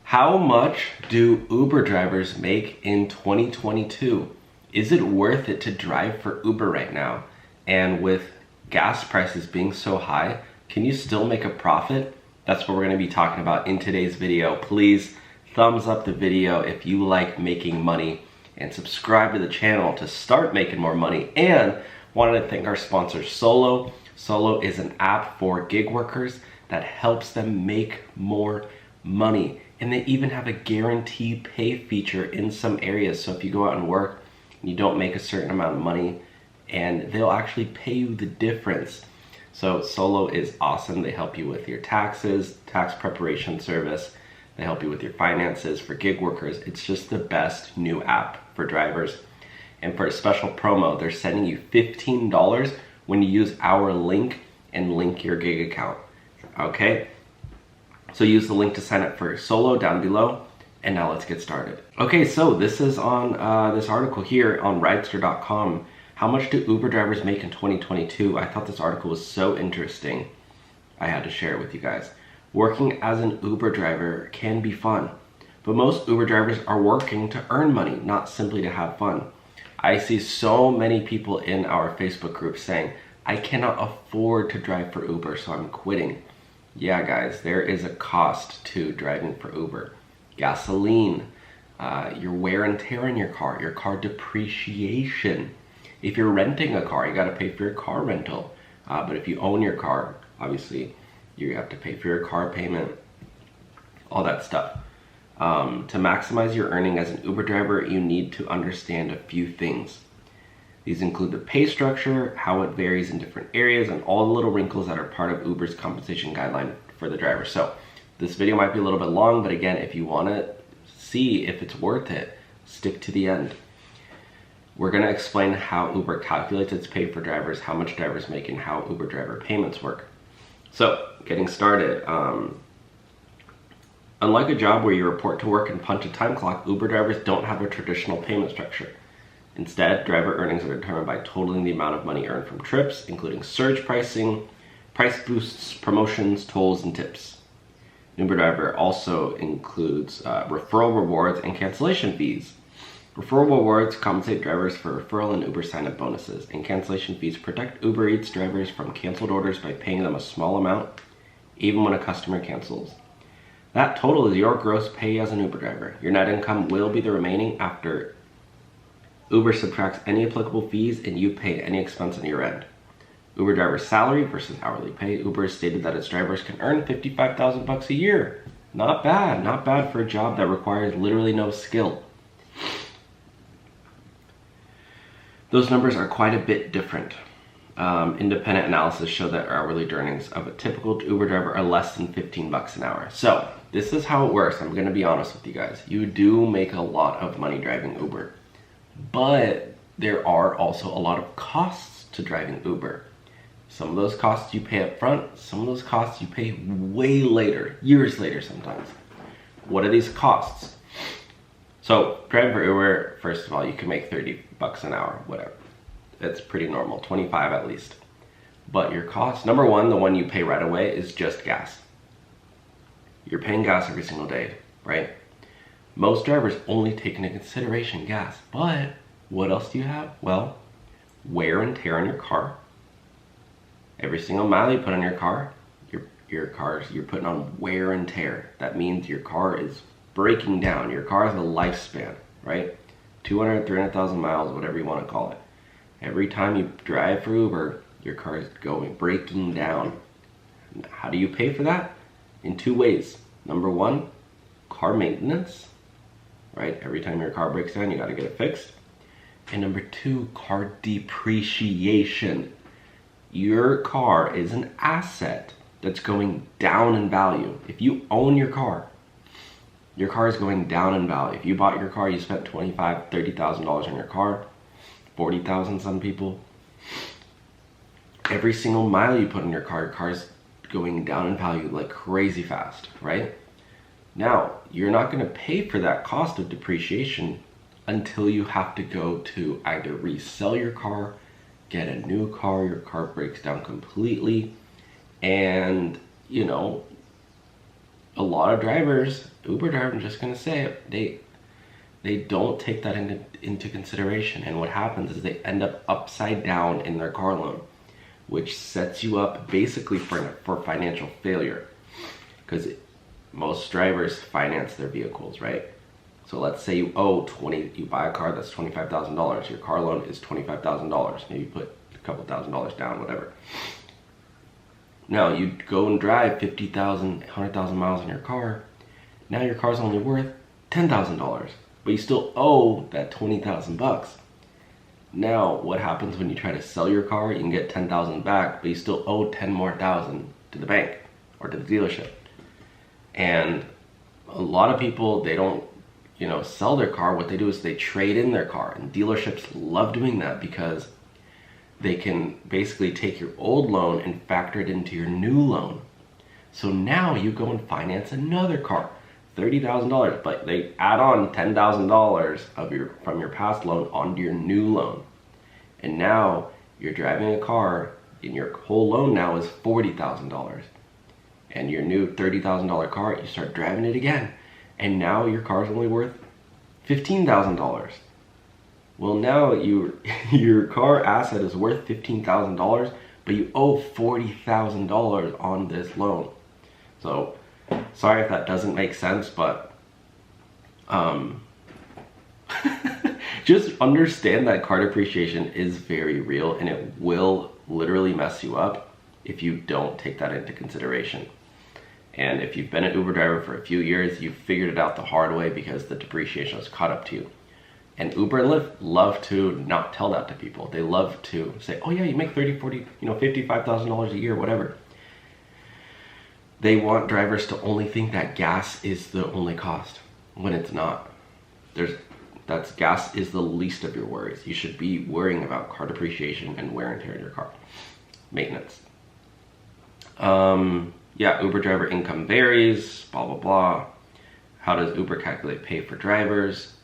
How much do Uber drivers make in 2022? Is it worth it to drive for Uber right now? And with gas prices being so high, can you still make a profit? That's what we're going to be talking about in today's video. Please thumbs up the video if you like making money and subscribe to the channel to start making more money. And wanted to thank our sponsor Solo. Solo is an app for gig workers that helps them make more money. And they even have a guaranteed pay feature in some areas. So if you go out and work and you don't make a certain amount of money, and they'll actually pay you the difference. So Solo is awesome. They help you with your taxes, tax preparation service. They help you with your finances for gig workers. It's just the best new app for drivers. And for a special promo, they're sending you $15 when you use our link and link your gig account. Okay? So use the link to sign up for Solo down below. And now let's get started. Okay, so this is on this article here on Rideshare.com. How much do Uber drivers make in 2022? I thought this article was so interesting. I had to share it with you guys. Working as an Uber driver can be fun, but most Uber drivers are working to earn money, not simply to have fun. I see so many people in our Facebook group saying, I cannot afford to drive for Uber, so I'm quitting. Yeah, guys, there is a cost to driving for Uber. Gasoline, your wear and tear on your car depreciation. If you're renting a car, you got to pay for your car rental. But if you own your car, obviously, you have to pay for your car payment, all that stuff. To maximize your earning as an Uber driver, you need to understand a few things. These include the pay structure, how it varies in different areas, and all the little wrinkles that are part of Uber's compensation guideline for the driver. So this video might be a little bit long, but again, if you want to see if it's worth it, stick to the end. We're going to explain how Uber calculates its pay for drivers, how much drivers make, and how Uber driver payments work. So, getting started. Unlike a job where you report to work and punch a time clock, Uber drivers don't have a traditional payment structure. Instead, driver earnings are determined by totaling the amount of money earned from trips, including surge pricing, price boosts, promotions, tolls, and tips. Uber driver also includes referral rewards and cancellation fees. Referral rewards compensate drivers for referral and Uber sign-up bonuses, and cancellation fees protect Uber Eats drivers from canceled orders by paying them a small amount, even when a customer cancels. That total is your gross pay as an Uber driver. Your net income will be the remaining after Uber subtracts any applicable fees and you pay any expense on your end. Uber driver salary versus hourly pay. Uber has stated that its drivers can earn $55,000 a year. Not bad for a job that requires literally no skill. Those numbers are quite a bit different. Independent analysis show that hourly earnings of a typical Uber driver are less than $15 an hour. So this is how it works. I'm gonna be honest with you guys. You do make a lot of money driving Uber, but there are also a lot of costs to driving Uber. Some of those costs you pay up front, some of those costs you pay way later, years later sometimes. What are these costs? So driving for Uber, first of all, you can make $30 an hour, whatever. It's pretty normal, 25 at least. But your cost, number one, the one you pay right away is just gas. You're paying gas every single day, right? Most drivers only take into consideration gas, but what else do you have? Well, wear and tear on your car. Every single mile you put on your car, you're putting on wear and tear. That means your car is breaking down. Your car has a lifespan, right? 200, 300,000 miles, whatever you want to call it. Every time you drive for Uber, your car is breaking down. How do you pay for that? In two ways. Number one, car maintenance, right? Every time your car breaks down, you got to get it fixed. And number two, car depreciation. Your car is an asset that's going down in value. If you own your car is going down in value. If you bought your car, you spent $25,000, $30,000 on your car, $40,000 some people. Every single mile you put in your car is going down in value like crazy fast, right? Now, you're not going to pay for that cost of depreciation until you have to go to either resell your car, get a new car, your car breaks down completely, and, you know, a lot of drivers, Uber drivers, I'm just gonna say it, they don't take that into consideration, and what happens is they end up upside down in their car loan, which sets you up basically for financial failure, because most drivers finance their vehicles, right? So let's say you owe you buy a car that's $25,000. Your car loan is $25,000. Maybe you put a couple $1,000s down, whatever. Now you go and drive 50,000, 100,000 miles in your car. Now your car's only worth $10,000, but you still owe that 20,000 bucks. Now what happens when you try to sell your car? You can get 10,000 back, but you still owe 10 more thousand to the bank or to the dealership. And a lot of people, they don't, sell their car. What they do is they trade in their car, and dealerships love doing that because they can basically take your old loan and factor it into your new loan. So now you go and finance another car, $30,000, but they add on $10,000 from your past loan onto your new loan. And now you're driving a car and your whole loan now is $40,000. And your new $30,000 car, you start driving it again. And now your car's only worth $15,000. Well, now your car asset is worth $15,000, but you owe $40,000 on this loan. So, sorry if that doesn't make sense, but just understand that car depreciation is very real, and it will literally mess you up if you don't take that into consideration. And if you've been an Uber driver for a few years, you've figured it out the hard way because the depreciation has caught up to you. And Uber and Lyft love to not tell that to people. They love to say, oh yeah, you make 30, 40, $55,000 a year, whatever. They want drivers to only think that gas is the only cost, when it's not. Gas is the least of your worries. You should be worrying about car depreciation and wear and tear in your car. Maintenance. Yeah, Uber driver income varies, blah, blah, blah. How does Uber calculate pay for drivers?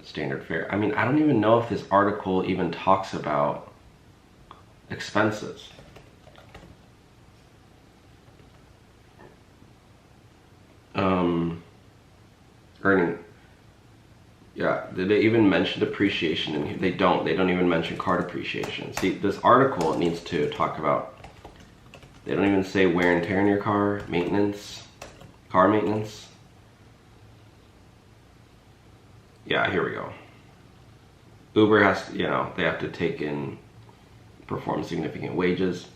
Standard fare. I mean, I don't even know if this article even talks about expenses. Earning. Yeah, did they even mention depreciation in here? They don't even mention car depreciation. See, this article needs to talk about, they don't even say wear and tear in your car, maintenance, car maintenance. Yeah, here we go. Uber has to, they have to take in, perform significant wages,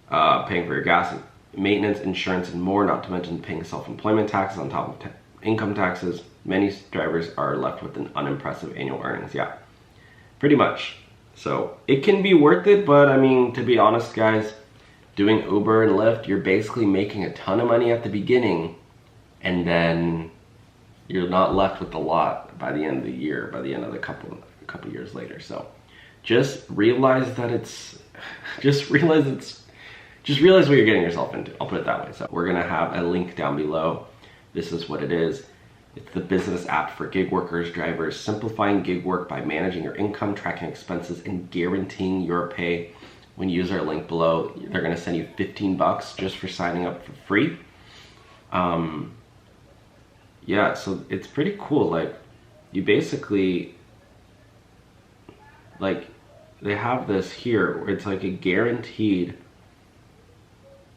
paying for your gas, maintenance, insurance, and more, not to mention paying self-employment taxes on top of income taxes. Many drivers are left with an unimpressive annual earnings. Yeah, pretty much. So it can be worth it, but I mean, to be honest, guys, doing Uber and Lyft, you're basically making a ton of money at the beginning, and then you're not left with a lot by the end of the year, by the end of the couple years later. So just realize what you're getting yourself into. I'll put it that way. So we're gonna have a link down below. This is what it is. It's the business app for gig workers, drivers, simplifying gig work by managing your income, tracking expenses, and guaranteeing your pay. When you use our link below, they're gonna send you 15 bucks just for signing up for free. Yeah, so it's pretty cool. Like, you basically, like, they have this here where it's like a guaranteed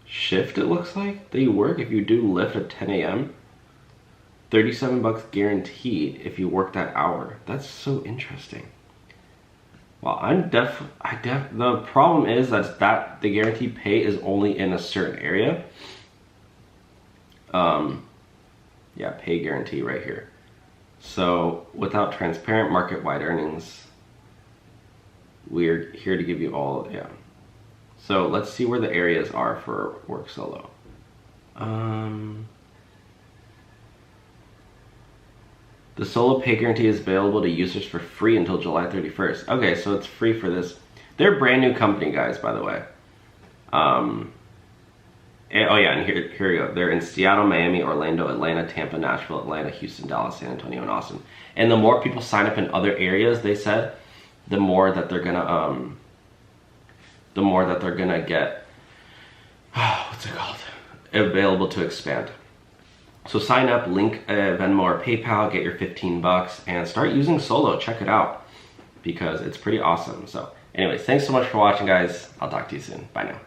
shift, it looks like, that you work. If you do Lyft at 10 a.m., 37 bucks guaranteed if you work that hour. That's so interesting. Well, the problem is that the guaranteed pay is only in a certain area. Yeah, pay guarantee right here. So without transparent market-wide earnings, we're here to give you all, yeah. So let's see where the areas are for work solo. The solo pay guarantee is available to users for free until July 31st. Okay, so it's free for this. They're a brand new company, guys, by the way. Oh yeah, and here we go. They're in Seattle, Miami, Orlando, Atlanta, Tampa, Nashville, Atlanta, Houston, Dallas, San Antonio, and Austin. And the more people sign up in other areas, they said, the more that they're gonna get, what's it called? Available to expand. So sign up, link Venmo or PayPal, get your 15 bucks, and start using Solo. Check it out because it's pretty awesome. So anyways, thanks so much for watching, guys. I'll talk to you soon. Bye now.